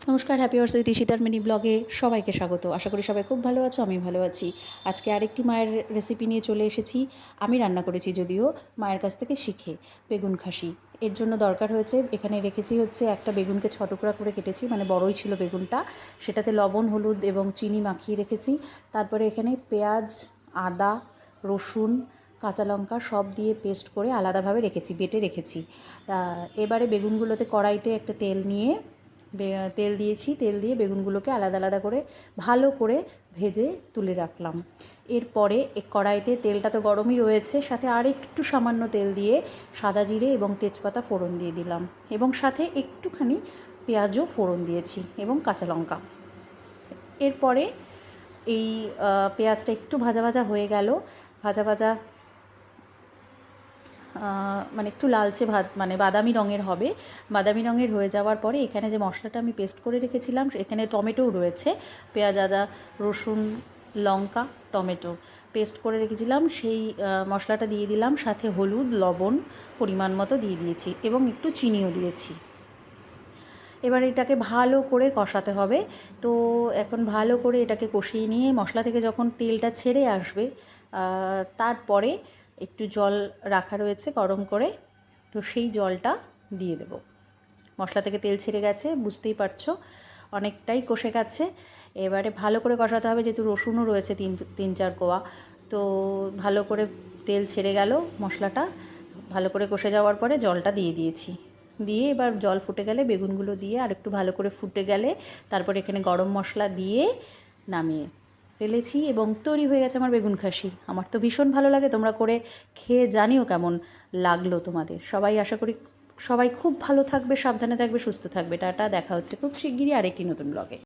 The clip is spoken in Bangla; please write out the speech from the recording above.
নমস্কার, হ্যাপি আওয়ার্স উইথ ঈশিতার মিনি ব্লগে সবাইকে স্বাগত। আশা করি সবাই খুব ভালো আছো, আমি ভালো আছি। আজকে আরেকটি মায়ের রেসিপি নিয়ে চলে এসেছি। আমি রান্না করেছি যদিও মায়ের কাছ থেকে শিখে, বেগুন খাসি। এর জন্য দরকার হয়েছে, এখানে রেখেছি হচ্ছে একটা বেগুনকে 6 টুকরা করে কেটেছি, মানে বড়ই ছিল বেগুনটা। সেটাতে লবণ, হলুদ এবং চিনি মাখিয়ে রেখেছি। তারপরে এখানে পেঁয়াজ, আদা, রসুন, কাঁচা লঙ্কা সব দিয়ে পেস্ট করে আলাদাভাবে রেখেছি, বেটে রেখেছি। এবারে বেগুনগুলোতে কড়াইতে একটা তেল নিয়ে তেল দিয়েছি, তেল দিয়ে বেগুনগুলোকে আলাদা আলাদা করে ভালো করে ভেজে তুলে রাখলাম। এরপরে কড়াইতে তেলটা তো গরমই রয়েছে, সাথে আর একটু সামান্য তেল দিয়ে সাদা জিরে এবং তেজপাতা ফোড়ন দিয়ে দিলাম, এবং সাথে একটুখানি পেঁয়াজও ফোড়ন দিয়েছি এবং কাঁচা লঙ্কা। এরপরে এই পেঁয়াজটা একটু ভাজা ভাজা হয়ে গেল, ভাজা ভাজা মানে একটু লালচে মানে বাদামি রঙের হবে। বাদামি রঙের হয়ে যাওয়ার পরে এখানে যে মশলাটা আমি পেস্ট করে রেখেছিলাম, এখানে টমেটোও রয়েছে, পেঁয়াজ, আদা, রসুন, লঙ্কা, টমেটো পেস্ট করে রেখেছিলাম, সেই মশলাটা দিয়ে দিলাম। সাথে হলুদ, লবণ পরিমাণ মতো দিয়ে দিয়েছি এবং একটু চিনিও দিয়েছি। এবার এটাকে ভালো করে কষাতে হবে। তো এখন ভালো করে এটাকে কষিয়ে নিয়ে মশলা থেকে যখন তেলটা ছেড়ে আসবে, তারপরে একটু জল রাখা রয়েছে গরম করে, তো সেই জলটা দিয়ে দেব। মশলা থেকে তেল ছেড়ে গেছে, বুঝতেই পারছো অনেকটাই কষে গেছে। এবারে ভালো করে কষাতে হবে, যেহেতু রসুনও রয়েছে তিন চার কোয়া। তো ভালো করে তেল ছেড়ে গেল, মশলাটা ভালো করে কষে যাওয়ার পরে জলটা দিয়ে দিয়েছি। দিয়ে এবার জল ফুটে গেলে বেগুনগুলো দিয়ে আর একটু ভালো করে ফুটে গেলে তারপর এখানে গরম মশলা দিয়ে নামিয়ে ফেলেছি এবং তৈরি হয়ে গেছে আমার বেগুন খাসি। আমার তো ভীষণ ভালো লাগে, তোমরা করে খেয়ে জানিও কেমন লাগলো তোমাদের। সবাই আশা করি সবাই খুব ভালো থাকবে, সাবধানে থাকবে, সুস্থ থাকবে। টাটা, দেখা হচ্ছে খুব শিগগিরই আরেকটি নতুন ব্লগে।